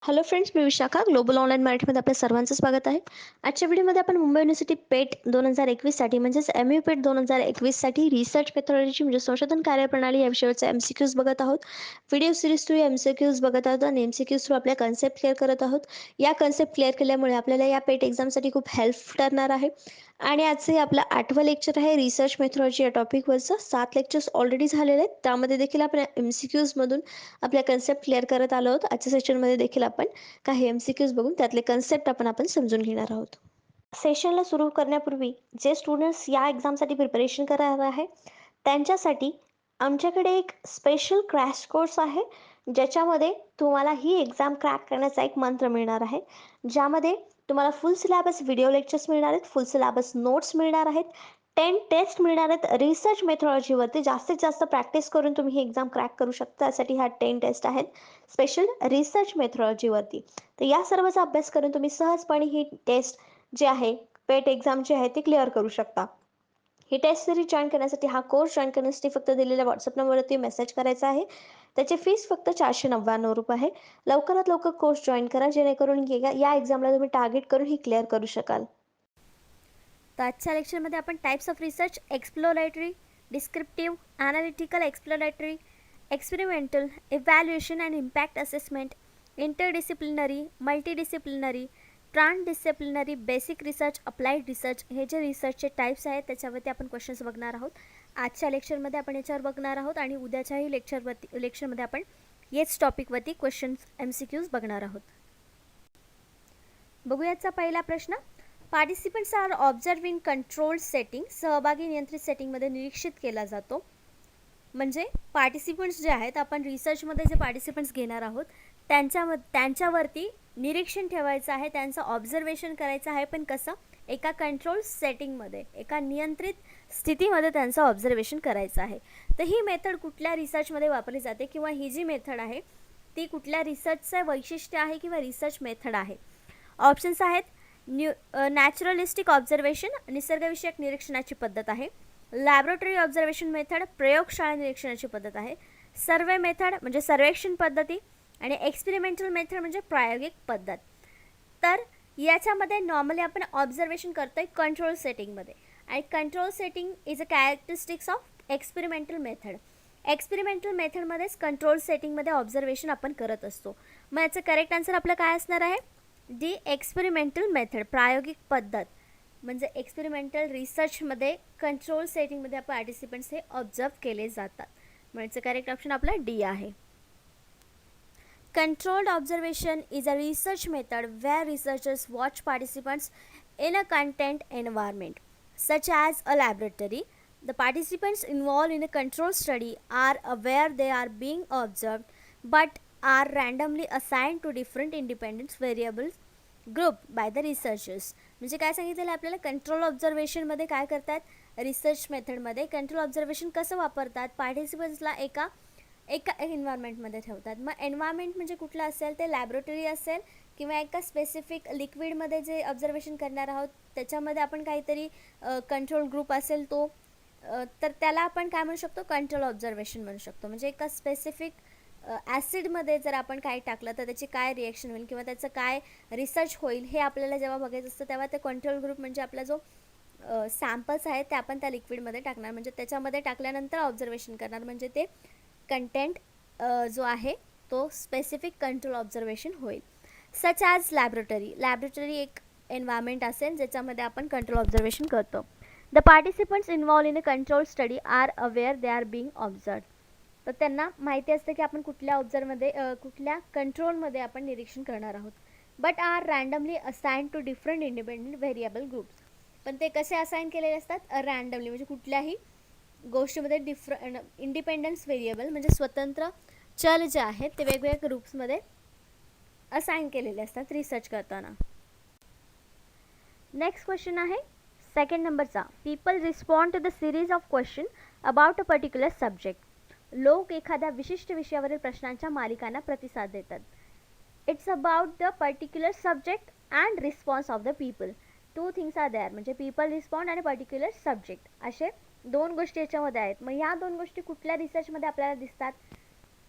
Hello friends, मी Vishakha. Global online मराठीमध्ये आपल्या सर्वांचं स्वागत आहे. आजच्या व्हिडिओमध्ये आपण मुंबई युनिव्हर्सिटी पेट 2021साठी म्हणजेच MU पेट 2021साठी रिसर्च मेथॉडॉलॉजी म्हणजे संशोधन कार्यप्रणाली या विषयावरचे MCQs बघत आहोत. व्हिडिओ सिरीज थ्रू MCQs बघत आहोत आणि MCQs थ्रू आपल्या कन्सेप्ट क्लिअर करत आहोत. या कन्सेप्ट क्लिअर केल्यामुळे आपल्याला या पेट एक्झामसाठी खूप हेल्प ठरणार आहे. आणि आजचे आपलं 8वं लेक्चर आहे रिसर्च मेथॉडॉलॉजी या टॉपिकवरचं. 7 लेक्चर्स ऑलरेडी झालेले आहेत. त्यामध्ये देखील आपण MCQsमधून आपल्या कन्सेप्ट क्लिअर करत आलो आहोत. आजच्या सेशनमध्ये देखील आपण काही MCQs बघून त्यातले कन्सेप्ट आपण समजून घेणार आहोत. सेशनला सुरू करण्यापूर्वी जे स्टुडंट्स या एक्झामसाठी प्रिपरेशन करणार आहे त्यांच्यासाठी आमच्याकडे एक स्पेशल क्रॅश कोर्स आहे, ज्याच्यामध्ये तुम्हाला ही एक्झाम क्रॅक करण्याचा एक मंत्र मिळणार आहे. ज्यामध्ये तुम्हाला फुल सिलेबस व्हिडिओ लेक्चर्स मिळणार आहेत, फुल सिलेबस नोट्स मिळणार आहेत, 10 टेस्ट मिळणार आहेत. रिसर्च मेथॉडॉलॉजीवरती जास्तीत जास्त प्रॅक्टिस करून तुम्ही ही एक्झाम क्रॅक करू शकता. त्यासाठी ह्या 10 टेस्ट आहेत स्पेशल रिसर्च मेथॉडॉलॉजीवरती. तर या सर्वचा अभ्यास करून तुम्ही सहजपणे ही टेस्ट जे आहे, पेट एक्झाम जे आहे ते क्लिअर करू शकता. ही टेस्ट सिरीज जॉईन करण्यासाठी, हा कोर्स जॉईन करण्यासाठी फक्त दिलेल्या व्हॉट्सअप नंबरवरती मेसेज करायचा आहे. त्याची फीस फक्त ₹499 आहे. लवकरात लवकर कोर्स जॉईन करा, जेणेकरून या एक्झामला तुम्ही टार्गेट करून ही क्लिअर करू शकाल. तर आजच्या लेक्चरमध्ये आपण types of research, exploratory, descriptive, analytical, exploratory, experimental, evaluation and impact assessment, interdisciplinary, multidisciplinary, transdisciplinary, basic research, applied research हे जे रिसर्चचे टाइप्स आहेत त्याच्यावरती आपण क्वेश्चन्स बघणार आहोत. आजच्या लेक्चरमध्ये आपण याच्यावर बघणार आहोत आणि उद्याच्याही लेक्चरमध्ये आपण हेच टॉपिकवरती क्वेश्चन्स MCQs बघणार आहोत. बघूयाचा पहिला प्रश्न. Participants are observe in controlled setting. सहभागी नियंत्रित सेटिंगमध्ये निरीक्षित केला जातो. म्हणजे पार्टिसिपंट्स जे आहेत, आपण रिसर्चमध्ये जे पार्टिसिपंट्स घेणार आहोत त्यांच्यावरती निरीक्षण ठेवायचं आहे, त्यांचं ऑब्झर्वेशन करायचं आहे. पण कसं? एका कंट्रोल सेटिंगमध्ये, एका नियंत्रित स्थितीमध्ये त्यांचं ऑब्झर्वेशन करायचं आहे. तर ही मेथड कुठल्या रिसर्चमध्ये वापरली जाते किंवा ही जी मेथड आहे ती कुठल्या रिसर्चचं वैशिष्ट्य आहे किंवा रिसर्च मेथड आहे? ऑप्शन्स आहेत. नॅचरलिस्टिक ऑब्झर्वेशन, निसर्गविषयक निरीक्षणाची पद्धत आहे. लॅबोरेटरी ऑब्झर्वेशन मेथड, प्रयोगशाळा निरीक्षणाची पद्धत आहे. सर्वे मेथड म्हणजे सर्वेक्षण पद्धती आणि एक्सपेरिमेंटल मेथड म्हणजे प्रायोगिक पद्धत. तर याच्यामध्ये नॉर्मली आपण ऑब्झर्वेशन करतोय कंट्रोल सेटिंगमध्ये, आणि control setting is a characteristics of experimental method. Experimental मेथडमध्येच कंट्रोल सेटिंगमध्ये ऑब्झर्वेशन आपण करत असतो. मग याचं करेक्ट आन्सर आपलं काय असणार आहे? डी, एक्सपेरिमेंटल मेथड, प्रायोगिक पद्धत. म्हणजे एक्सपेरिमेंटल रिसर्चमध्ये कंट्रोल सेटिंगमध्ये पार्टिसिपंट्स हे ऑब्झर्व केले जातात. म्हणजे करेक्ट ऑप्शन आपला डी आहे. Controlled observation is a research method where researchers watch participants in a content environment such as a laboratory. The participants involved in a control study are aware they are being observed but are randomly assigned to different independent variables group by the researchers. म्हणजे काय सांगितलेलं आपल्याला? Control ऑब्झर्वेशनमध्ये काय करतात? Research मेथडमध्ये control observation कसं वापरतात? पार्टिसिपंट्सला एका एन्व्हायरमेंटमध्ये ठेवतात. मग एन्व्हायरमेंट म्हणजे कुठलं असेल? ते लॅबोरेटरी असेल किंवा एका स्पेसिफिक लिक्विडमध्ये जे ऑब्झर्वेशन करणार आहोत त्याच्यामध्ये आपण काहीतरी कंट्रोल ग्रुप असेल तो, तर त्याला आपण काय म्हणू शकतो? कंट्रोल ऑब्झर्वेशन म्हणू शकतो. म्हणजे एका स्पेसिफिक ॲसिडमध्ये जर आपण काय टाकलं तर त्याची काय रिॲक्शन होईल किंवा त्याचं काय रिसर्च होईल हे आपल्याला जेव्हा बघायचं असतं तेव्हा ते कंट्रोल ग्रुप म्हणजे आपला जो सॅम्पल्स आहेत ते आपण त्या लिक्विडमध्ये टाकणार. म्हणजे त्याच्यामध्ये टाकल्यानंतर ऑब्झर्वेशन करणार. म्हणजे ते कंटेंट जो आहे तो स्पेसिफिक कंट्रोल ऑब्झर्वेशन होईल. सच ॲज लॅबोरेटरी एक एन्व्हायरमेंट असेल ज्याच्यामध्ये आपण कंट्रोल ऑब्झर्वेशन करतो. The participants involve in a control study are aware they are being observe. तर त्यांना माहिती असतं की आपण कुठल्या कंट्रोलमध्ये आपण निरीक्षण करणार आहोत. But are randomly assign to different independent variable groups. पण ते कसे असाइन केलेले असतात? रँडमली, म्हणजे कुठल्याही गोष्टीमध्ये इंडिपेंडन्स व्हेरिएबल म्हणजे स्वतंत्र चल जे आहेत ते वेगवेगळ्या ग्रुप्समध्ये असाइन केलेले असतात रिसर्च करताना. नेक्स्ट क्वेश्चन आहे सेकंड नंबरचा. People respond to the series of question about a particular subject. लोक एखाद्या विशिष्ट विषयावरील प्रश्नांच्या मालिकांना प्रतिसाद देतात. It's about the particular subject and response of the people. Two things are there. म्हणजे पीपल रिस्पॉन्ड आणि पर्टिक्युलर सब्जेक्ट असे दोन गोष्टी याच्यामध्ये आहेत. मग ह्या दोन गोष्टी कुठल्या रिसर्चमध्ये आपल्याला दिसतात?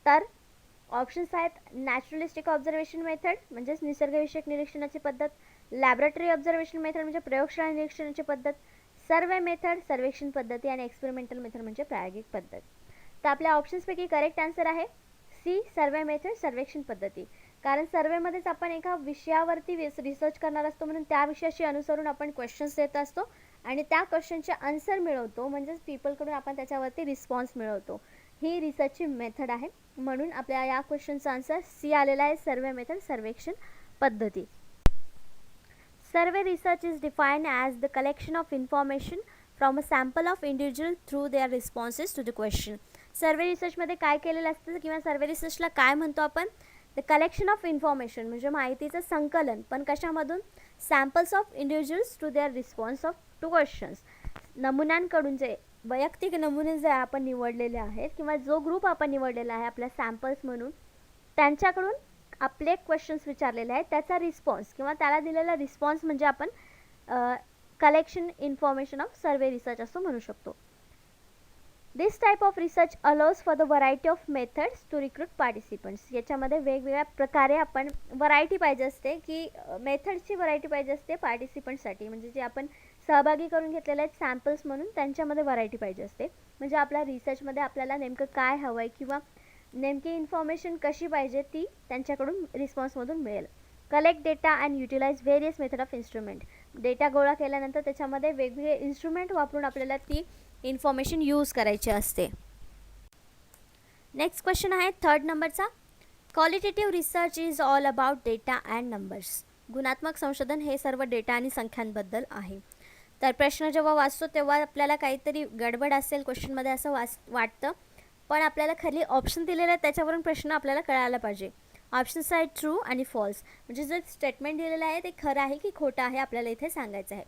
तर ऑप्शन्स आहेत नॅचरलिस्टिक ऑब्झर्वेशन मेथड म्हणजेच निसर्गविषयक निरीक्षणाची पद्धत, लॅबोरेटरी ऑब्झर्वेशन मेथड म्हणजे प्रयोगशाळा निरीक्षणाची पद्धत, सर्वे मेथड सर्वेक्षण पद्धती आणि एक्सपेरिमेंटल मेथड म्हणजे प्रायोगिक पद्धत. तर आपल्या ऑप्शन्सपैकी करेक्ट आन्सर आहे सी सर्वे मेथड सर्वेक्षण पद्धती. कारण सर्वेमध्येच आपण एका विषयावरती रिसर्च करणार असतो म्हणून त्या विषयाशी अनुसरून आपण क्वेश्चन्स देत असतो आणि त्या क्वेश्चनचे आन्सर मिळवतो म्हणजेच पीपलकडून आपण त्याच्यावरती रिस्पॉन्स मिळवतो. ही रिसर्चची मेथड आहे म्हणून आपल्या या क्वेश्चनचा आन्सर सी आलेला आहे सर्वे मेथड सर्वेक्षण पद्धती. Survey research is defined as the collection of information from a sample of individual through their responses to the question. Survey रिसर्चमध्ये काय केलेलं असतं किंवा सर्वे रिसर्चला काय म्हणतो आपण? द कलेक्शन ऑफ इन्फॉर्मेशन म्हणजे माहितीचं संकलन, पण कशामधून? Samples of individuals to their response of to questions. नमुन्यांकडून जे वैयक्तिक नमुने जे आपण निवडलेले आहेत किंवा जो ग्रुप आपण निवडलेला आहे आपल्या सॅम्पल्स म्हणून त्यांच्याकडून आपले क्वेश्चन्स विचारलेले आहेत त्याचा रिस्पॉन्स किंवा त्याला दिलेला रिस्पॉन्स म्हणजे आपण collection information of survey research असं म्हणू शकतो. This type of research allows for the variety of methods to recruit participants. याच्यामध्ये वेगवेगळ्या प्रकारे आपण व्हरायटी पाहिजे असते की मेथड्सची व्हरायटी पाहिजे असते पार्टिसिपंट्ससाठी, म्हणजे जे आपण सहभागी करून घेतलेले आहेत सॅम्पल्स म्हणून त्यांच्यामध्ये व्हरायटी पाहिजे असते. म्हणजे आपल्या रिसर्चमध्ये आपल्याला नेमकं काय हवं आहे किंवा नेमकी इन्फॉर्मेशन कशी पाहिजे ती त्यांच्याकडून रिस्पॉन्समधून मिळेल. Collect data and utilize various method of instrument. Data गोळा केल्यानंतर त्याच्यामध्ये वेगवेगळे इन्स्ट्रुमेंट वापरून आपल्याला ती इन्फॉर्मेशन यूज करायची असते. नेक्स्ट क्वेश्चन आहे 3rd नंबरचा. Qualitative research is all about data and numbers. गुणात्मक संशोधन हे सर्व डेटा आणि संख्यांबद्दल आहे. तर प्रश्न जेव्हा वाचतो तेव्हा आपल्याला काहीतरी गडबड असेल क्वेश्चनमध्ये असं वाटतं, पण आपल्याला खाली ऑप्शन दिलेले आहेत त्याच्यावरून प्रश्न आपल्याला कळायला पाहिजे. ऑप्शन्स आहेत ट्रू आणि फॉल्स, म्हणजे जे स्टेटमेंट दिलेलं आहे ते खरं आहे की खोटं आहे आपल्याला इथे सांगायचं आहे.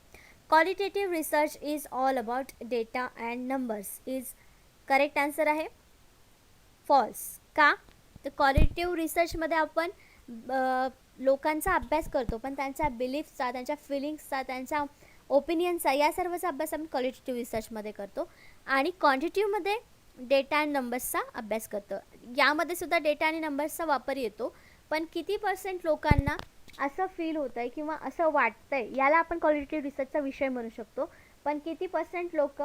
Qualitative research is all about data and numbers is correct answer आहे फॉल्स. का? तर क्वालिटेटिव्ह रिसर्चमध्ये आपण लोकांचा अभ्यास करतो, पण त्यांच्या बिलीफ्सचा, त्यांच्या फिलिंग्सचा, त्यांच्या ओपिनियनचा या सर्वचा अभ्यास आपण क्वालिटेटिव्ह रिसर्चमध्ये करतो. आणि क्वांटिटिव्हमध्ये डेटा अँड नंबर्सचा अभ्यास करतो. यामध्ये सुद्धा डेटा आणि नंबर्सचा वापर येतो, पण किती % लोकांना असं फील होतं आहे किंवा असं वाटतं आहे याला आपण क्वालिटेटिव्ह रिसर्चचा विषय म्हणू शकतो. पण किती % लोक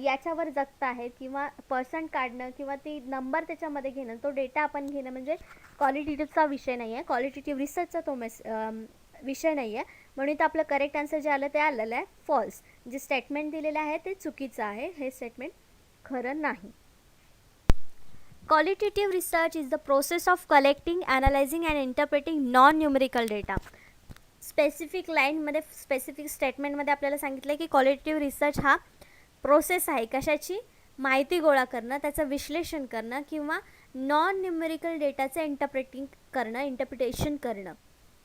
याच्यावर जगत आहेत किंवा पर्सेंट काढणं किंवा ती नंबर त्याच्यामध्ये घेणं, तो डेटा आपण घेणं म्हणजे क्वालिटेटिव्हचा विषय नाही आहे, क्वालिटेटिव्ह रिसर्चचा तो विषय नाही आहे. म्हणून तर आपलं करेक्ट आन्सर जे आलं ते आलेलं आहे फॉल्स. जे स्टेटमेंट दिलेलं आहे ते चुकीचं आहे, हे स्टेटमेंट खरं नाही. Qualitative research is the process of collecting, analysing and interpreting non numerical data. Specific लाईनमध्ये स्पेसिफिक स्टेटमेंटमध्ये आपल्याला सांगितलं की क्वालिटेटिव्ह रिसर्च हा प्रोसेस आहे कशाची? माहिती गोळा करणं, त्याचं विश्लेषण करणं किंवा नॉन न्यूमेरिकल डेटाचं इंटरप्रिटेशन करणं.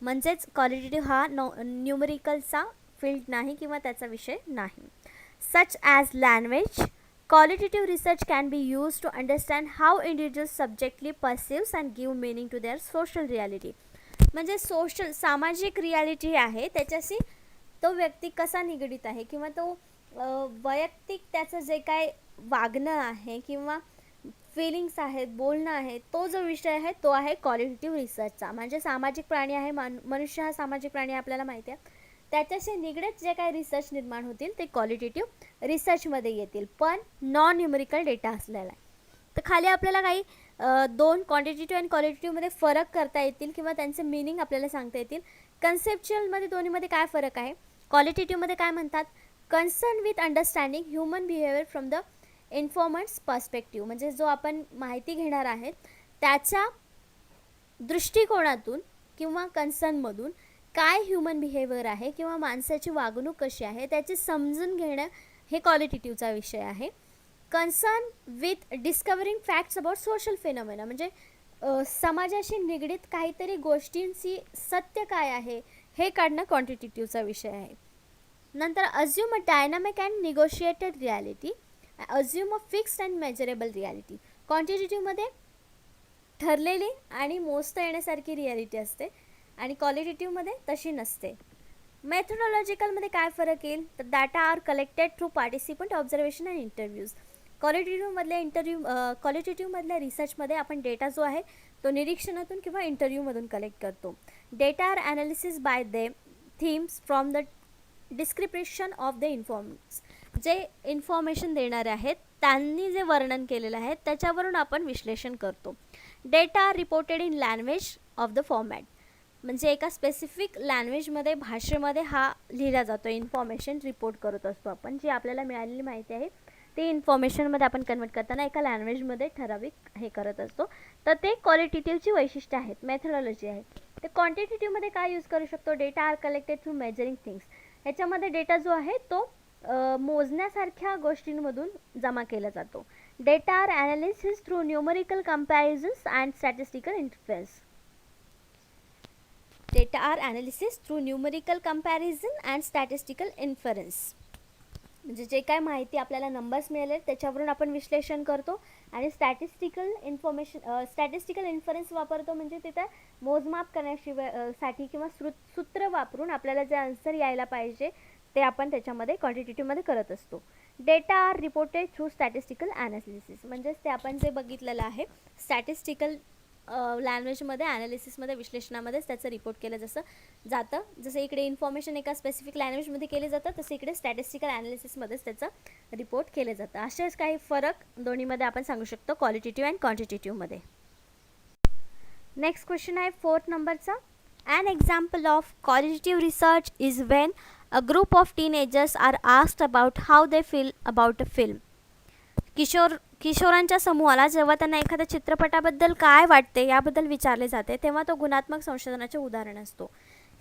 म्हणजेच क्वालिटेटिव्ह हा न्यूमेरिकलचा फील्ड नाही किंवा त्याचा विषय नाही. Such as language, qualitative research can be used to understand how individuals subjectively perceives and give meaning to their social reality. म्हणजे सामाजिक रियालिटी आहे त्याच्याशी तो व्यक्ती कसा निगडीत आहे किंवा तो वैयक्तिक त्याचं जे काय वागणं आहे किंवा फिलिंग्स आहेत, बोलणं आहे, तो जो विषय आहे तो आहे क्वालिटेटिव्ह रिसर्चचा. म्हणजे सामाजिक प्राणी आहे, मनुष्य हा सामाजिक प्राणी आहे आपल्याला माहिती आहे. त्याच्याशी निगडीत जे काही रिसर्च निर्माण होतील ते क्वालिटेटिव्ह रिसर्चमध्ये येतील, पण नॉन न्यूमेरिकल डेटा असलेला आहे. तर खाली आपल्याला काही दोन क्वांटिटेटिव्ह आणि क्वालिटेटिव्हमध्ये फरक करता येतील किंवा त्यांचे मीनिंग आपल्याला सांगता येतील. कन्सेप्च्युअलमध्ये दोन्हीमध्ये काय फरक आहे? क्वालिटेटिव्हमध्ये काय म्हणतात? Concern with understanding human behaviour from the informants perspective. म्हणजे जो आपण माहिती घेणार आहे त्याच्या दृष्टिकोनातून किंवा कन्सर्नमधून काय ह्युमन बिहेवियर आहे किंवा माणसाची वागणूक कशी आहे त्याची समजून घेणं हे क्वालिटेटिव्हचा विषय आहे. Concern with discovering facts about social phenomena, म्हणजे समाजाशी निगडीत काहीतरी गोष्टींची सत्य काय आहे हे काढणं क्वांटिटेटिव्हचा विषय आहे. नंतर assume a dynamic and negotiated reality, assume a fixed and measurable reality. क्वांटिटेटिव्हमध्ये ठरलेली आणि मोजता येण्यासारखी रियालिटी असते आणि क्वालिटेटिव्हमध्ये तशी नसते. मेथोडॉलॉजिकलमध्ये काय फरक येईल? तर data are collected through participant observation and interviews. क्वालिटेटिव्हमधल्या रिसर्चमध्ये आपण डेटा जो आहे तो निरीक्षणातून किंवा इंटरव्ह्यूमधून कलेक्ट करतो. Data are analysis by them themes from the description of the informs. जे इन्फॉर्मेशन देणारे आहेत त्यांनी जे वर्णन केलेलं आहे त्याच्यावरून आपण विश्लेषण करतो. Data are reported in language of the format. म्हणजे एका स्पेसिफिक लँग्वेजमध्ये, भाषेमध्ये हा लिहिला जातो. इन्फॉर्मेशन रिपोर्ट करत असतो आपण, जी आपल्याला मिळालेली माहिती आहे ते इन्फॉर्मेशनमध्ये आपण कन्वर्ट करताना एका लँग्वेजमध्ये ठराविक हे करत असतो. तर ते क्वालिटेटिव्हची वैशिष्ट्य आहेत, मेथडॉलॉजी आहे. ते क्वांटिटेटिव्हमध्ये काय यूज करू शकतो? Data are collected through measuring things. ह्याच्यामध्ये डेटा जो आहे तो मोजण्यासारख्या गोष्टींमधून जमा केला जातो. Data are analysis through numerical comparisons and statistical inference. Data are analysis through numerical comparison and statistical inference. म्हणजे जे काय माहिती आपल्याला नंबर्स मिळाले त्याच्यावरून आपण विश्लेषण करतो आणि स्टॅटिस्टिकल इन्फरन्स वापरतो. म्हणजे तिथे मोजमाप करण्याशिवाय साठी किंवा सूत्र वापरून आपल्याला जे आन्सर यायला पाहिजे ते आपण त्याच्यामध्ये क्वांटिटेटिव्हमध्ये करत असतो. Data are reported through statistical analysis. म्हणजेच ते आपण जे बघितलेलं आहे स्टॅटिस्टिकल लँग्वेजमध्ये, ॲनालिसिसमध्ये, विश्लेषणामध्येच त्याचं रिपोर्ट केलं जातं. जसं इकडे इन्फॉर्मेशन एका स्पेसिफिक लँग्वेजमध्ये केले जातं, तसं इकडे स्टॅटिस्टिकल ॲनालिसिसमध्येच त्याचं रिपोर्ट केलं जातं. असेच काही फरक दोन्हीमध्ये आपण सांगू शकतो, क्वालिटेटिव्ह अँड क्वांटिटेटिव्हमध्ये. नेक्स्ट क्वेश्चन आहे 4th नंबरचा. An example of qualitative research is when a group of teenagers are asked about how they feel about a film. किशोरांच्या समूहाला जेव्हा त्यांना एखाद्या चित्रपटाबद्दल काय वाटते याबद्दल विचारले जाते तेव्हा तो गुणात्मक संशोधनाचे उदाहरण असतो.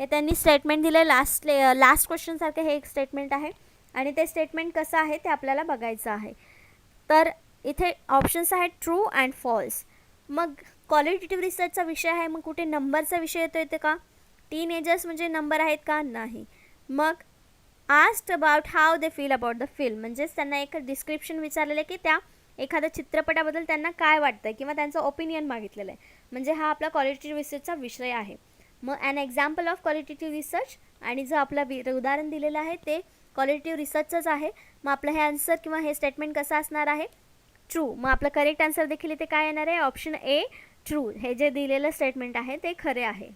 हे त्यांनी स्टेटमेंट दिले. लास्ट क्वेश्चनसारखे हे एक स्टेटमेंट आहे आणि ते स्टेटमेंट कसं आहे ते आपल्याला बघायचं आहे. तर इथे ऑप्शन्स आहेत ट्रू अँड फॉल्स. मग क्वालिटेटिव्ह रिसर्चचा विषय आहे, मग कुठे नंबरचा विषय येते का? टीनेजर्स म्हणजे नंबर आहेत का? नाही. मग asked about how they feel about the film, म्हणजेच त्यांना एक डिस्क्रिप्शन विचारलेलं आहे की त्या एखाद्या चित्रपटाबद्दल त्यांना काय वाटतं किंवा त्यांचं ओपिनियन मागितलेलं आहे. म्हणजे हा आपला क्वालिटेटिव्ह रिसर्चचा विषय आहे. मग an example of qualitative research, आणि जो आपला उदाहरण दिलेलं आहे ते क्वालिटेटिव्ह रिसर्चचंच आहे. मग आपलं हे आन्सर किंवा हे स्टेटमेंट कसं असणार आहे? ट्रू. मग आपलं करेक्ट आन्सर देखील इथे काय येणार आहे? Option A, true. हे जे दिलेलं स्टेटमेंट आहे ते खरे आहे.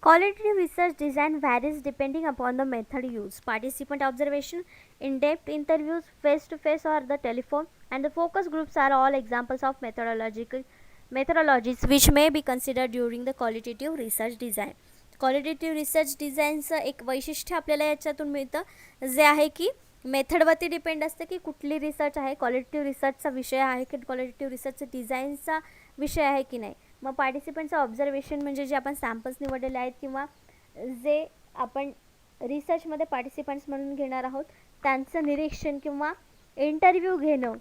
Qualitative research design varies depending upon the method used. Participant observation, in-depth interviews, face-to-face or the telephone, and the focus groups are all examples of methodologies which may be considered during the qualitative research design. Qualitative research डिझाईनचं एक वैशिष्ट्य आपल्याला याच्यातून मिळतं जे आहे की मेथडवरती depend असतं की कुठली रिसर्च आहे, क्वालिटेटिव्ह रिसर्चचा विषय आहे की क्वालिटेटिव्ह रिसर्चचा डिझाईनचा विषय आहे की नाही. मग पार्टिसिपंटचं ऑब्झर्वेशन म्हणजे जे आपण सॅम्पल्स निवडलेले आहेत किंवा जे आपण रिसर्चमध्ये पार्टिसिपंट्स म्हणून घेणार आहोत त्यांचं निरीक्षण किंवा इंटरव्ह्यू घेणं,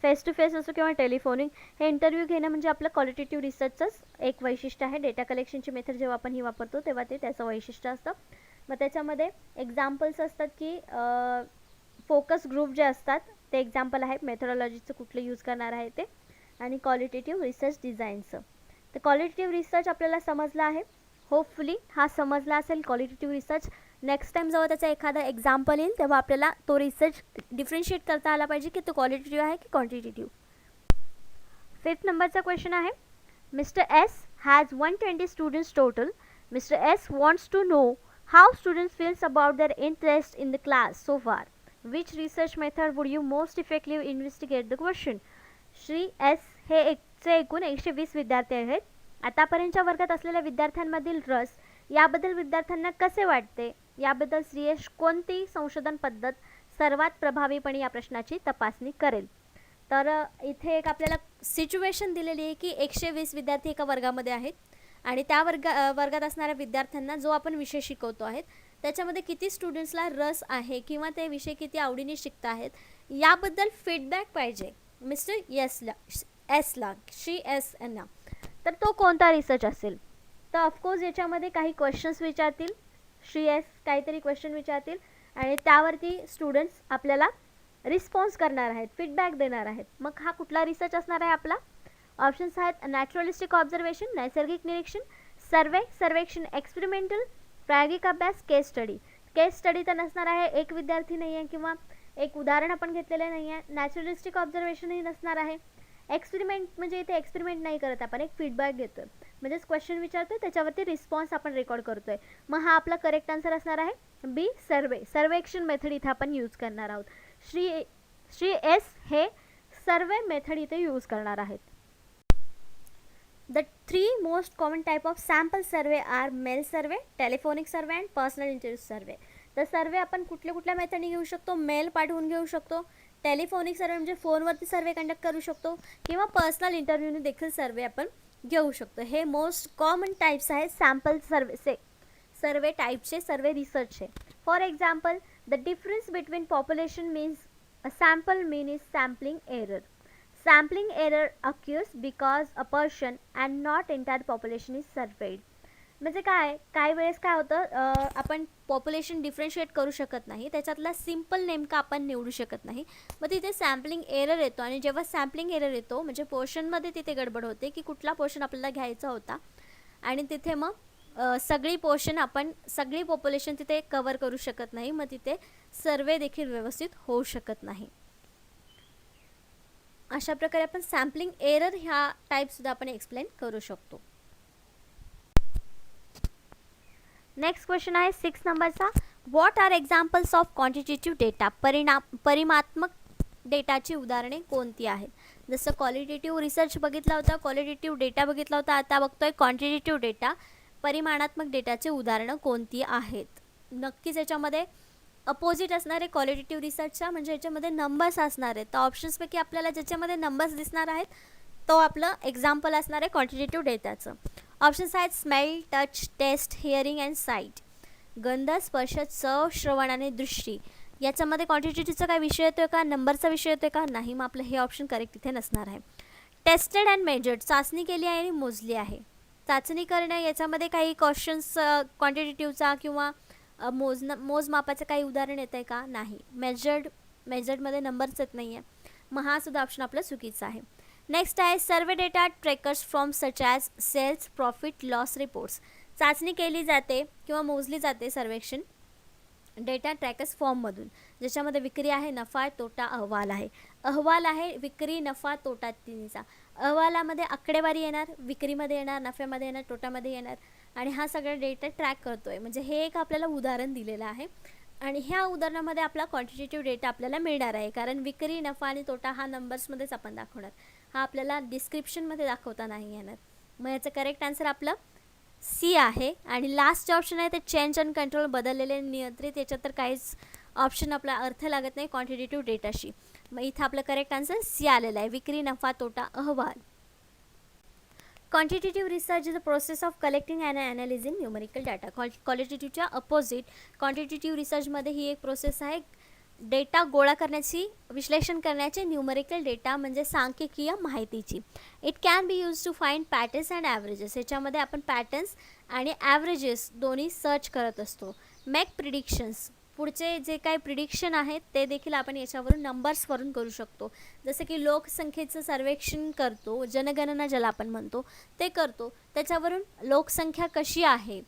फेस टू फेस असो किंवा टेलिफोनिंग, हे इंटरव्ह्यू घेणं म्हणजे आपलं क्वालिटेटिव्ह रिसर्चचंच एक वैशिष्ट्य आहे. डेटा कलेक्शनची मेथड जेव्हा आपण ही वापरतो तेव्हा ते त्याचं वैशिष्ट्य असतं. मग त्याच्यामध्ये एक्झाम्पल्स असतात की फोकस ग्रुप जे असतात ते एक्झाम्पल आहेत. मेथडॉलॉजीचं कुठलं यूज करणार आहे ते, आणि क्वालिटेटिव्ह रिसर्च डिझाईनचं. तर क्वालिटेटिव्ह रिसर्च आपल्याला समजला आहे. होपफुली हा समजला असेल क्वालिटेटिव्ह रिसर्च. नेक्स्ट टाईम जेव्हा त्याचा एखादा एक्झाम्पल येईल तेव्हा आपल्याला तो रिसर्च डिफरन्शिएट करता आला पाहिजे की तो क्वालिटेटिव्ह आहे की क्वांटिटेटिव्ह. 5th नंबरचा क्वेश्चन आहे. Mister S has 120 students total. Mister S wants to know how students feels about their interest in the class so far. Which research method would you most effective investigate the question. Shri S हे एकूण 120 विद्यार्थी आहेत. आतापर्यंतच्या वर्गात असलेल्या विद्यार्थ्यांमधील रस याबद्दल विद्यार्थ्यांना कसे वाटते याबद्दल श्रेयश कोणती संशोधन पद्धत सर्वात प्रभावीपणे या प्रश्नाची तपासणी करेल. तर इथे एक आपल्याला सिच्युएशन दिलेली आहे की 120 विद्यार्थी एका वर्गामध्ये आहेत आणि त्या वर्गात असणाऱ्या विद्यार्थ्यांना जो आपण विषय शिकवतो आहेत त्याच्यामध्ये किती स्टुडंट्सला रस आहे किंवा ते विषय किती आवडीने शिकत आहेत याबद्दल फीडबॅक पाहिजे मिस्टर एसला, श्री एस यांना. तर तो कोणता रिसर्च असेल? तर ऑफकोर्स याच्यामध्ये काही क्वेश्चन्स विचारतील, श्री एस काहीतरी क्वेश्चन विचारतील आणि त्यावरती स्टुडंट्स आपल्याला रिस्पॉन्स करणार आहेत, फीडबॅक देणार आहेत. मग हा कुठला रिसर्च असणार आहे आपला? ऑप्शन्स आहेत नॅचरलिस्टिक ऑब्झर्वेशन, नैसर्गिक निरीक्षण, सर्वेक्षण, एक्सपेरिमेंटल, प्रायोगिक अभ्यास, केस स्टडी. केस स्टडी तर नसणार आहे, एक विद्यार्थी नाही आहे किंवा एक उदाहरण आपण घेतलेलं नाही आहे. नॅचरलिस्टिक ऑब्झर्वेशनही नसणार आहे. एक्सपेरिमेंट म्हणजे इथे एक्सपेरिमेंट नाही करत आपण, एक फीडबॅक घेतोय, म्हणजेच क्वेश्चन विचारतोय त्याच्यावरती रिस्पॉन्स आपण रेकॉर्ड करतोय. मग हा आपला करेक्ट आन्सर असणार आहे बी, सर्वेक्षण मेथड इथे आपण यूज करणार आहोत. श्री एस हे सर्वे मेथड इथे यूज करणार आहेत. The three most common type of sample survey are mail survey, telephonic survey and personal interview survey. तर सर्वे आपण कुठल्या मेथडने घेऊ शकतो, मेल पाठवून घेऊ शकतो, टेलिफोनिक सर्वे म्हणजे फोनवरती सर्वे कंडक्ट करू शकतो, किंवा पर्सनल इंटरव्ह्यूने देखील सर्वे आपण घेऊ शकतो. हे मोस्ट कॉमन टाईप्स आहेत सॅम्पल सर्वे टाईपचे, सर्वे रिसर्चचे. For example, the difference between population means a sample mean is sampling error. Sampling error occurs because a portion and not entire population is surveyed. म्हणजे काय वेळेस काय होतं, आपण population differentiate करू शकत नाही, त्याच्यातला सिम्पल नेमका आपण निवडू शकत नाही, मग तिथे सॅम्पलिंग एरर येतो. आणि जेव्हा सॅम्पलिंग एरर येतो म्हणजे पोर्शनमध्ये तिथे गडबड होते की कुठला पोर्शन आपल्याला घ्यायचा होता, आणि तिथे मग सगळी पॉप्युलेशन तिथे कवर करू शकत नाही, मग तिथे सर्वे देखील व्यवस्थित होऊ शकत नाही. अशा प्रकारे आपण सॅम्पलिंग एरर ह्या टाईपसुद्धा आपण एक्सप्लेन करू शकतो. नेक्स्ट क्वेश्चन आहे 6 नंबरचा. What are examples of quantitative data. परिमाणात्मक डेटाची उदाहरणे कोणती आहेत. जसं क्वालिटेटिव्ह रिसर्च बघितला होता, क्वालिटेटिव्ह डेटा बघितला होता, आता बघतोय क्वांटिटेटिव्ह डेटा. परिमाणात्मक डेटाची उदाहरणं कोणती आहेत. नक्कीच याच्यामध्ये अपोजिट असणार आहे क्वालिटेटिव्ह रिसर्चचा, म्हणजे याच्यामध्ये नंबर्स असणार आहेत. तर ऑप्शन्सपैकी आपल्याला ज्याच्यामध्ये नंबर्स दिसणार आहेत तो आपलं एक्झाम्पल असणार आहे क्वांटिटेटिव्ह डेटाचं. ऑप्शन्स आहेत smell, touch, taste, hearing and sight. गंध, स्पर्श, चव, श्रवण आणि दृष्टी. याच्यामध्ये क्वांटिटेटिव्हचा काय विषय येतोय का, नंबरचा विषय येतोय का, नाही. मग आपलं हे ऑप्शन करेक्ट इथे नसणार आहे. टेस्टेड अँड मेजर्ड, चाचणी केली आहे आणि मोजली आहे. चाचणी करणं याच्यामध्ये काही क्वेश्चन्स क्वांटिटेटिव्हचा किंवा मोजमापाचं काही उदाहरण येतं आहे का, नाही. मेजर्डमध्ये नंबर्स येत नाही आहे, मग हा सुद्धा ऑप्शन आपला चुकीचा आहे. नेक्स्ट आहे survey data trackers from such as sales, profit, loss reports. चाचणी केली जाते किंवा मोजली जाते सर्वेक्षण डेटा ट्रॅकर्स फॉर्ममधून, ज्याच्यामध्ये विक्री आहे, नफा आहे, तोटा, अहवाल आहे. विक्री, नफा, तोटा तिन्हीचा. अहवालामध्ये आकडेवारी येणार, विक्रीमध्ये येणार, नफ्यामध्ये येणार, तोट्यामध्ये येणार, आणि हा सगळा डेटा ट्रॅक करतोय. म्हणजे हे एक आपल्याला उदाहरण दिलेलं आहे, आणि ह्या उदाहरणामध्ये आपला क्वांटिटेटिव्ह डेटा आपल्याला मिळणार आहे, कारण विक्री, नफा आणि तोटा हा नंबर्समध्येच आपण दाखवणार, हा आपल्याला डिस्क्रिप्शनमध्ये दाखवता नाही येणार. मग याचं करेक्ट आन्सर आपलं सी आहे. आणि लास्ट जे ऑप्शन आहे ते चेंज अँड कंट्रोल, बदललेले, नियंत्रित. याच्यात तर काहीच ऑप्शन आपला अर्थ लागत नाही क्वांटिटेटिव्ह डेटाशी. मग इथं आपलं करेक्ट आन्सर सी आलेलं आहे, विक्री, नफा, तोटा, अहवाल. Quantitative research is the process of collecting and analysing numerical data. क्वालिटेटिव्हच्या अपोजिट क्वांटिटेटिव्ह रिसर्चमध्ये ही एक प्रोसेस आहे डेटा गोळा करण्याची, विश्लेषण करण्याचे, न्यूमेरिकल डेटा म्हणजे सांख्यिकीय माहितीची. It can be use to find patterns and averages. याच्यामध्ये आपण पॅटर्न्स आणि ॲव्हरेजेस दोन्ही सर्च करत असतो. मेक प्रिडिक्शन्स, पुढचे जे काही प्रिडिक्शन आहेत ते देखील आपण याच्यावरून नंबर्सवरून करू शकतो. जसं की लोकसंख्येचं सर्वेक्षण करतो, जनगणना ज्याला आपण म्हणतो ते करतो, त्याच्यावरून लोकसंख्या कशी आहे,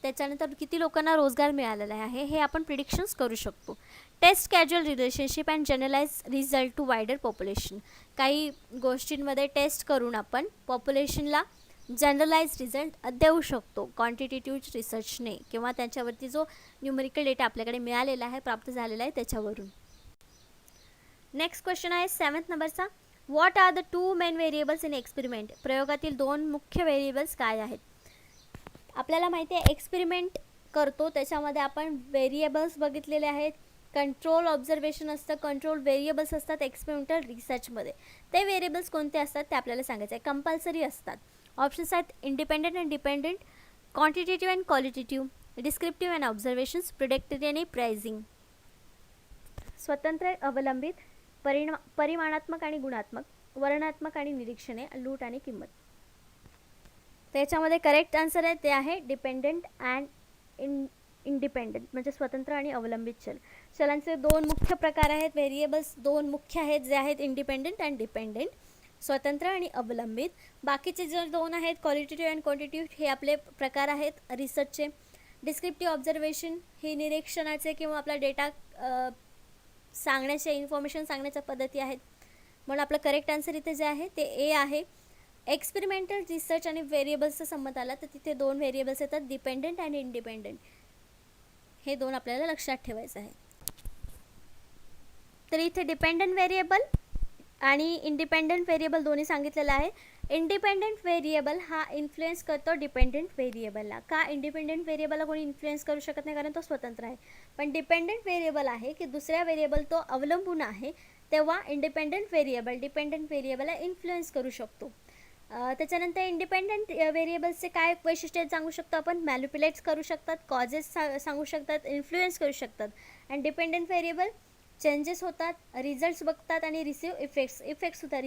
त्याच्यानंतर किती लोकांना रोजगार मिळालेला आहे, हे आपण प्रिडिक्शन्स करू शकतो. Test casual relationship and generalize result to wider population. काही गोष्टींमध्ये टेस्ट करून आपण पॉप्युलेशनला जनरलाइज रिझल्ट देऊ शकतो क्वांटिटेटिव्ह रिसर्चने, किंवा त्याच्यावरती जो न्यूमेरिकल डेटा आपल्याकडे मिळालेला आहे, प्राप्त झालेला आहे, त्याच्यावरून. नेक्स्ट क्वेश्चन आहे 7th नंबरचा. What are the 2 main variables in experiment. प्रयोगातील 2 मुख्य व्हेरिएबल्स काय आहेत. आपल्याला माहिती आहे एक्सपेरिमेंट करतो त्याच्यामध्ये आपण व्हेरिएबल्स बघितलेले आहेत. कंट्रोल ऑब्झर्वेशन असतं, कंट्रोल व्हेरिएबल्स असतात एक्सपेरिमेंटल रिसर्चमध्ये. ते व्हेरिएबल्स कोणते असतात ते आपल्याला सांगायचं आहे, कंपल्सरी असतात. ऑप्शन्स आहेत independent and dependent, quantitative and qualitative, descriptive and observations, predictive आणि प्राइसिंग. स्वतंत्र, अवलंबित, परिमाणात्मक आणि गुणात्मक, वर्णनात्मक आणि निरीक्षणे, लूट आणि किंमत. त्याच्यामध्ये करेक्ट आन्सर आहे ते आहे डिपेंडेंट अँड इंडिपेंडेंट, म्हणजे स्वतंत्र आणि अवलंबित चल. चलांचे 2 मुख्य प्रकार आहेत, व्हेरिएबल्स 2 मुख्य आहेत जे आहेत इंडिपेंडेंट अँड डिपेंडेंट, स्वतंत्र आणि अवलंबित. बाकीचे जे 2 आहेत क्वालिटेटिव्ह अँड क्वांटिटेटिव्ह हे आपले प्रकार आहेत रिसर्चचे. डिस्क्रिप्टिव्ह ऑब्झर्वेशन हे निरीक्षणाचे किंवा आपला डेटा सांगण्याचे, इन्फॉर्मेशन सांगण्याच्या पद्धती आहेत. म्हणून आपलं करेक्ट आन्सर इथे जे आहे ते ए आहे. एक्सपेरिमेंटल रिसर्च आणि व्हेरिएबल्सचा संबंध आला तर तिथे दोन व्हेरिएबल्स येतात, डिपेंडंट आणि इंडिपेंडंट. हे दोन आपल्याला लक्षात ठेवायचं आहे. तर इथे डिपेंडंट व्हेरिएबल आणि इंडिपेंडंट व्हेरिएबल दोन्ही सांगितलेलं आहे. इंडिपेंडंट व्हेरिएबल हा इन्फ्लुएन्स करतो डिपेंडंट व्हेरिएबलला. का इंडिपेंडंट व्हेरिएबलला कोणी इन्फ्लुएन्स करू शकत नाही, कारण तो स्वतंत्र आहे. पण डिपेंडंट व्हेरिएबल आहे की दुसऱ्या व्हेरिएबल तो अवलंबून आहे, तेव्हा इंडिपेंडंट व्हेरिएबल डिपेंडंट व्हेरिएबलला इन्फ्लुएन्स करू शकतो. त्याच्यानंतर इंडिपेंडंट व्हेरिएबल्सचे काय वैशिष्ट्य सांगू शकतो आपण, मॅल्युप्युलेट्स करू शकतात, कॉजेस सांगू शकतात, इन्फ्लुएन्स करू शकतात. आणि डिपेंडंट व्हेरिएबल चेंजेस होतात, रिझल्ट्स बघतात आणि रिसिव्ह इफेक्टसुद्धा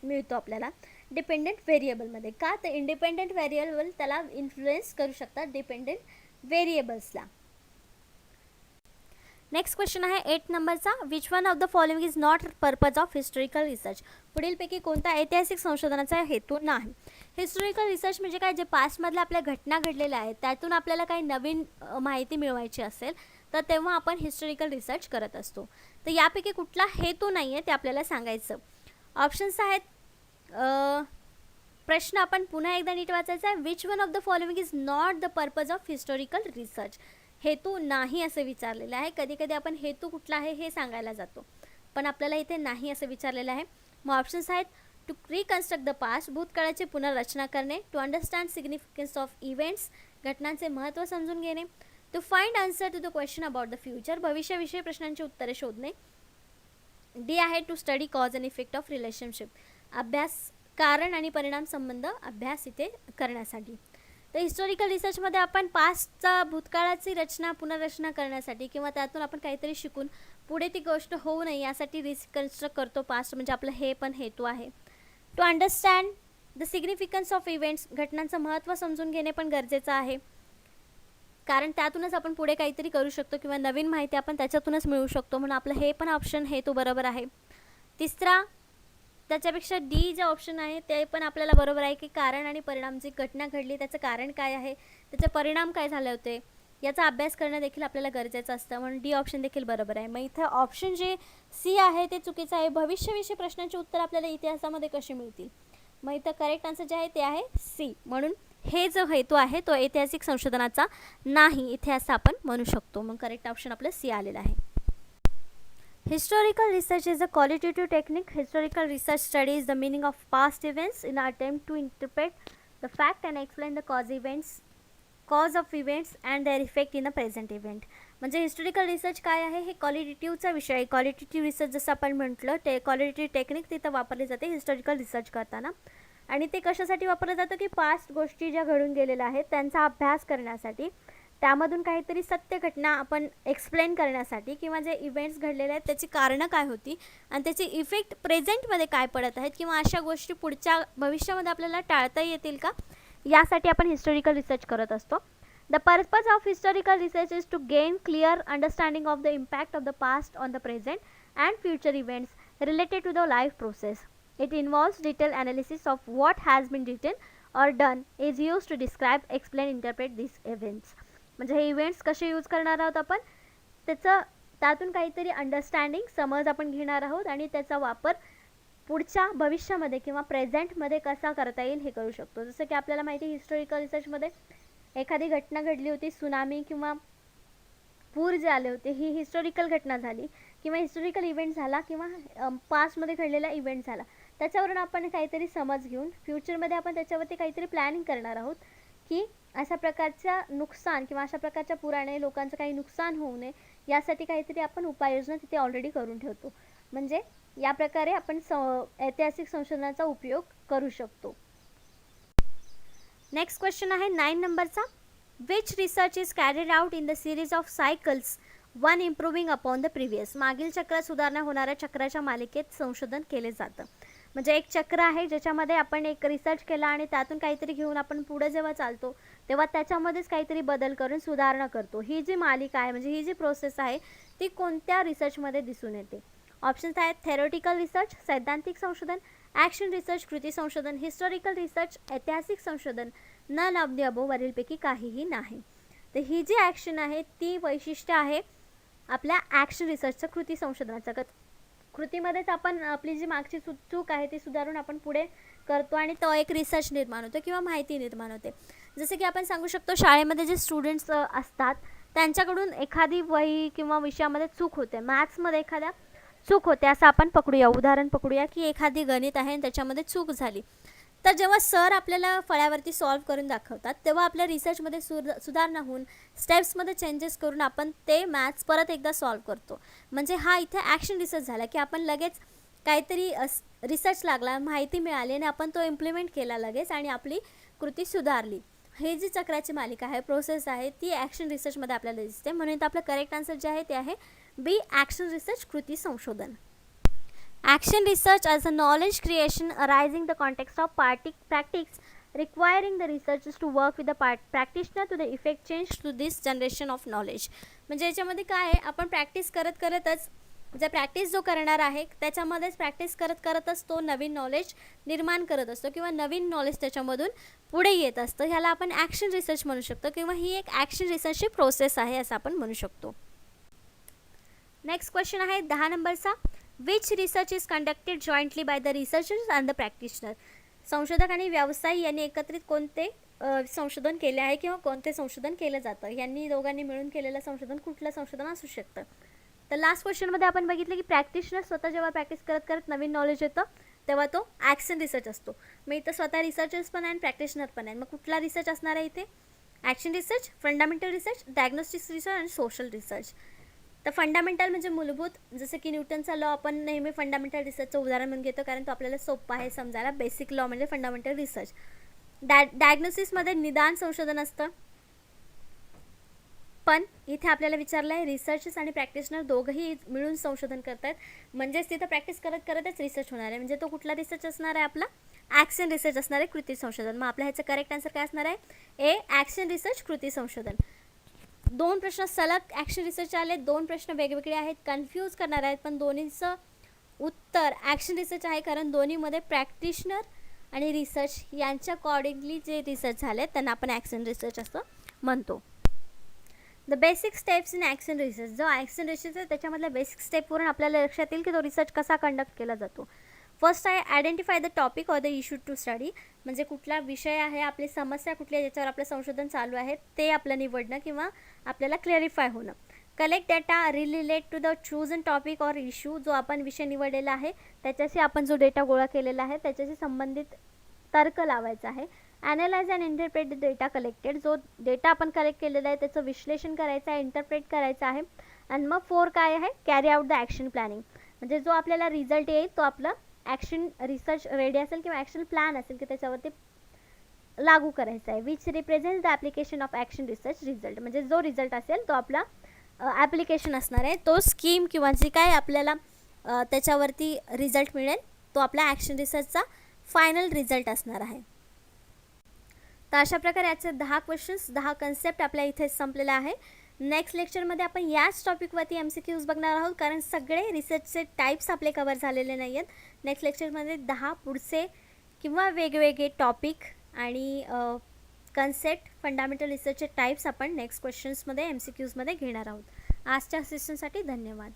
मिळतो आपल्याला डिपेंडंट व्हेरिएबलमध्ये. का तर इंडिपेंडंट व्हेरिएबल त्याला इन्फ्लुएन्स करू शकतात डिपेंडंट व्हेरिएबल्सला. नेक्स्ट क्वेश्चन आहे 8 नंबरचा. Which one of the following is not purpose of historical research. पुढीलपैकी कोणता ऐतिहासिक संशोधनाचा हेतू नाही. हिस्टॉरिकल रिसर्च म्हणजे काय, जे पास्टमधल्या आपल्या घटना घडलेल्या आहेत त्यातून आपल्याला काही नवीन माहिती मिळवायची असेल तर तेव्हा आपण हिस्टॉरिकल रिसर्च करत असतो. तर यापैकी कुठला हेतू नाही आहे ते आपल्याला सांगायचं. ऑप्शन्स आहेत, प्रश्न आपण पुन्हा एकदा नीट वाचायचा आहे. Which one of the following is not the purpose of historical research. हेतू नाही असं विचारलेलं आहे. कधी कधी आपण हेतू कुठला आहे हे सांगायला जातो, पण आपल्याला इथे नाही असं विचारलेलं आहे. मग ऑप्शन्स आहेत, टू रिकन्स्ट्रक्ट द पास्ट, भूतकाळाची पुनर्रचना करणे. To understand significance of events, घटनांचे महत्त्व समजून घेणे. To find answer to the question about the future, भविष्याविषयी प्रश्नांची उत्तरे शोधणे. डी आहे to study cause and effect of relationship, अभ्यास, कारण आणि परिणाम संबंध अभ्यास इथे करण्यासाठी. तर हिस्टॉरिकल रिसर्चमध्ये आपण पास्टचा भूतकाळाची रचना पुनर्रचना करण्यासाठी किंवा त्यातून आपण काहीतरी शिकून पुढे ती गोष्ट होऊ नये यासाठी रिकन्स्ट्रक्ट करतो पास्ट, म्हणजे आपलं हे पण हेतू आहे. To understand the significance of events, घटनांचं महत्त्व समजून घेणे पण गरजेचं आहे, कारण त्यातूनच आपण पुढे काहीतरी करू शकतो किंवा नवीन माहिती आपण त्याच्यातूनच मिळवू शकतो, म्हणून आपलं हे पण ऑप्शन हेतू बरोबर आहे. तिसरा, त्याच्यापेक्षा डी जे ऑप्शन आहे ते पण आपल्याला बरोबर आहे की कारण आणि परिणाम, जी घटना घडली त्याचं कारण काय आहे, त्याचे परिणाम काय झाले होते याचा अभ्यास करणं देखील आपल्याला गरजेचं असतं, म्हणून डी ऑप्शन देखील बरोबर आहे. मग इथं ऑप्शन जे सी आहे ते चुकीचं आहे. भविष्याविषयी प्रश्नांची उत्तर आपल्याला इतिहासामध्ये कशी मिळतील. मग इथं करेक्ट आन्सर जे आहे ते आहे सी. म्हणून हे जो हेतू आहे तो ऐतिहासिक संशोधनाचा नाही इथे असं आपण म्हणू शकतो. मग करेक्ट ऑप्शन आपलं सी आलेलं आहे. Historical research is a qualitative technique. Historical research studies the meaning of past events in an attempt to interpret the fact and explain the cause of events and their effect in the present event. म्हणजे historical research काय आहे, हे क्वालिटेटिव्हचा विषय आहे. Qualitative research जसं आपण म्हटलं ते क्वालिटेटिव्ह टेक्निक तिथं वापरली जाते हिस्टॉरिकल रिसर्च करताना. आणि ते कशासाठी वापरलं जातं की पास्ट गोष्टी ज्या घडून गेलेल्या आहेत त्यांचा अभ्यास करण्यासाठी, त्यामधून काहीतरी सत्य घटना आपण एक्सप्लेन करण्यासाठी किंवा जे इव्हेंट्स घडलेले आहेत त्याची कारणं काय होती आणि त्याचे इफेक्ट प्रेझेंटमध्ये काय पडत आहेत किंवा अशा गोष्टी पुढच्या भविष्यामध्ये आपल्याला टाळता येतील का, यासाठी आपण हिस्टॉरिकल रिसर्च करत असतो. The purpose of historical research is to gain clear understanding of the impact of the past on the present and future events related to the life process. It involves detail analysis of what has been written or done is use to describe, explain, interpret this events. म्हणजे हे events कसे use करणार आहोत आपण, त्यातून काहीतरी understanding, समज आपण घेणार आहोत आणि त्याचा वापर पुढच्या भविष्यामध्ये किंवा प्रेझेंटमध्ये कसा करता येईल हे करू शकतो. जसं की आपल्याला माहिती आहे हिस्टॉरिकल रिसर्चमध्ये एखादी घटना घडली होती, सुनामी किंवा पूर जे आले होते, ही हिस्टॉरिकल घटना झाली किंवा हिस्टॉरिकल इव्हेंट झाला किंवा पास्टमध्ये घडलेला इव्हेंट झाला, त्याच्यावरून आपण काहीतरी समज घेऊन फ्युचरमध्ये आपण त्याच्यावरती काहीतरी प्लॅनिंग करणार आहोत की अशा प्रकारच्या नुकसान किंवा अशा प्रकारच्या पुराने लोकांचं काही नुकसान होऊ नये यासाठी काहीतरी आपण उपाययोजना तिथे ऑलरेडी करून ठेवतो. म्हणजे या प्रकारे आपण ऐतिहासिक संशोधनाचा उपयोग करू शकतो. नेक्स्ट क्वेश्चन आहे 9 नंबरचा. Which research is carried out in the series of cycles one improving upon the previous. मागील चक्रात सुधारणा होणाऱ्या चक्राच्या मालिकेत संशोधन केले जातं. म्हणजे एक चक्र आहे ज्याच्यामध्ये आपण एक रिसर्च केला आणि त्यातून काहीतरी घेऊन आपण पुढे जेव्हा चालतो तेव्हा त्याच्यामध्येच काहीतरी बदल करून सुधारणा करतो. ही जी मालिका आहे म्हणजे ही जी प्रोसेस आहे ती कोणत्या रिसर्चमध्ये दिसून येते. ऑप्शन्स आहेत थेरोटिकल रिसर्च, सैद्धांतिक संशोधन, ॲक्शन रिसर्च, कृती संशोधन, हिस्टॉरिकल रिसर्च, ऐतिहासिक संशोधन, नन ऑफ द अबोव, वरीलपैकी काहीही नाही. तर ही जी ॲक्शन आहे ती वैशिष्ट्य आहे आपल्या ॲक्शन रिसर्चचं, कृती संशोधनाचं. कृतीमध्येच आपण आपली जी मागची चूक आहे ती सुधारून आपण पुढे करतो आणि तो एक रिसर्च निर्माण होतो किंवा माहिती निर्माण होते. जसं की आपण सांगू शकतो शाळेमध्ये जे स्टुडंट्स असतात त्यांच्याकडून एखादी वही किंवा विषयामध्ये चूक होते, मॅथ्समध्ये एखाद्या चूक होते असं आपण पकडूया, उदाहरण पकडूया की एखादी गणित आहे आणि त्याच्यामध्ये चूक झाली. तर जेव्हा सर आपल्याला फळ्यावरती सॉल्व करून दाखवतात तेव्हा आपल्या रिसर्चमध्ये सुधारणा होऊन स्टेप्समध्ये चेंजेस करून आपण ते मॅथ्स परत एकदा सॉल्व करतो. म्हणजे हा इथे ॲक्शन रिसर्च झाला की आपण लगेच काहीतरी रिसर्च लागला, माहिती मिळाली आणि आपण तो इम्प्लिमेंट केला लगेच आणि आपली कृती सुधारली. हे जी चक्राची मालिका आहे, प्रोसेस आहे, ती ॲक्शन रिसर्चमध्ये आपल्याला दिसते. म्हणून आपलं करेक्ट आन्सर जे आहे ते आहे बी, ॲक्शन रिसर्च, कृती संशोधन. Action research as a knowledge creation arising the context of practice requiring the researchers to work with the practitioner to the effect change to this generation of knowledge. म्हणजे याच्यामध्ये काय आहे, आपण प्रॅक्टिस करत करतच जे प्रॅक्टिस जो करणार आहे त्याच्यामध्येच प्रॅक्टिस करत करतच तो नवीन नॉलेज निर्माण करत असतो किंवा नवीन नॉलेज त्याच्यामधून पुढे येत असतं. ह्याला आपण ॲक्शन रिसर्च म्हणू शकतो किंवा ही एक ॲक्शन रिसर्चची प्रोसेस आहे असं आपण म्हणू शकतो. नेक्स्ट क्वेश्चन आहे 10 नंबरचा. Which research is conducted jointly by the researchers and the practitioner. संशोधक आणि व्यावसायिक यांनी एकत्रित कोणते संशोधन केले आहे किंवा कोणते संशोधन केलं जातं, यांनी दोघांनी मिळून केलेलं संशोधन कुठलं संशोधन असू शकतं. तर लास्ट क्वेश्चनमध्ये आपण बघितलं की प्रॅक्टिशनर स्वतः जेव्हा प्रॅक्टिस करत करत नवीन नॉलेज येतं तेव्हा तो ॲक्शन रिसर्च असतो. मग इथं स्वतः रिसर्चर्स पण आहे आणि प्रॅक्टिशनर पण आहे. मग कुठला रिसर्च असणार आहे इथे? Action research, fundamental research, diagnostics research आणि सोशल रिसर्च. तर फंडामेंटल म्हणजे मूलभूत, जसं की न्यूटनचा लॉ आपण नेहमी फंडामेंटल रिसर्चचं उदाहरण म्हणून घेतो कारण तो आपल्याला सोपा आहे समजायला. बेसिक लॉ म्हणजे फंडामेंटल रिसर्च. डायग्नोसिसमध्ये निदान संशोधन असतं. पण इथे आपल्याला विचारलं आहे रिसर्चर्स आणि प्रॅक्टिशनर दोघंही मिळून संशोधन करत आहेत, म्हणजेच तिथं प्रॅक्टिस करत करतच रिसर्च होणार आहे. म्हणजे तो कुठला रिसर्च असणार आहे आपला? ॲक्शन रिसर्च असणार आहे, कृती संशोधन. मग आपल्या ह्याचं करेक्ट आन्सर काय असणार आहे? ए, ॲक्शन रिसर्च, कृती संशोधन. 2 प्रश्न सलग ॲक्शन रिसर्च आले, 2 प्रश्न वेगवेगळे आहेत, कन्फ्यूज करणार आहेत, पण दोन्हीचं उत्तर ॲक्शन रिसर्च आहे कारण दोन्हीमध्ये प्रॅक्टिशनर आणि रिसर्च यांच्या अकॉर्डिंगली जे रिसर्च झाले त्यांना आपण ॲक्शन रिसर्च असं म्हणतो. The basic steps in action research. जो ॲक्शन रिसर्च आहे त्याच्यामधल्या बेसिक स्टेपवरून आपल्याला लक्षात येईल की तो रिसर्च कसा कंडक्ट केला जातो. फर्स्ट आहे identify the topic or the issue to study. म्हणजे कुठला विषय आहे, आपली समस्या कुठली आहे ज्याच्यावर आपलं संशोधन चालू आहे ते आपलं निवडणं किंवा आपल्याला क्लॅरिफाय होणं. Collect data relate to the chosen topic or issue. जो आपण विषय निवडलेला आहे त्याच्याशी आपण जो डेटा गोळा केलेला आहे त्याच्याशी संबंधित तर्क लावायचा आहे. Analyse and interpret the data collected. जो डेटा आपण कलेक्ट केलेला आहे त्याचं विश्लेषण करायचं आहे, इंटरप्रेट करायचं आहे. आणि मग 4 काय आहे? Carry out the action planning. म्हणजे जो आपल्याला रिझल्ट येईल तो आपला ॲक्शन रिसर्च रेडी असेल किंवा ॲक्शन प्लॅन असेल की त्याच्यावरती लागू करायचा आहे. Which represent the application of action research result. म्हणजे जो रिझल्ट असेल तो आपला ॲप्लिकेशन असणार आहे, तो स्कीम किंवा जी काय आपल्याला त्याच्यावरती रिझल्ट मिळेल तो आपला ॲक्शन रिसर्चचा फायनल रिझल्ट असणार आहे. तर अशा प्रकारे याचे 10 क्वेश्चन्स 10 कन्सेप्ट आपल्या इथे संपलेला आहे. नेक्स्ट लेक्चरमध्ये आपण याच टॉपिकवरती MCQs बघणार आहोत कारण सगळे रिसर्चचे टाईप्स आपले कवर झालेले नाही आहेत. नेक्स्ट लेक्चरमध्ये 10 पुढचे किंवा वेगवेगळे टॉपिक आणि कन्सेप्ट फंडामेंटल रिसर्चचे टाईप्स आपण नेक्स्ट क्वेश्चन्समध्ये MCQsमध्ये घेणार आहोत. आजच्या सेशनसाठी धन्यवाद.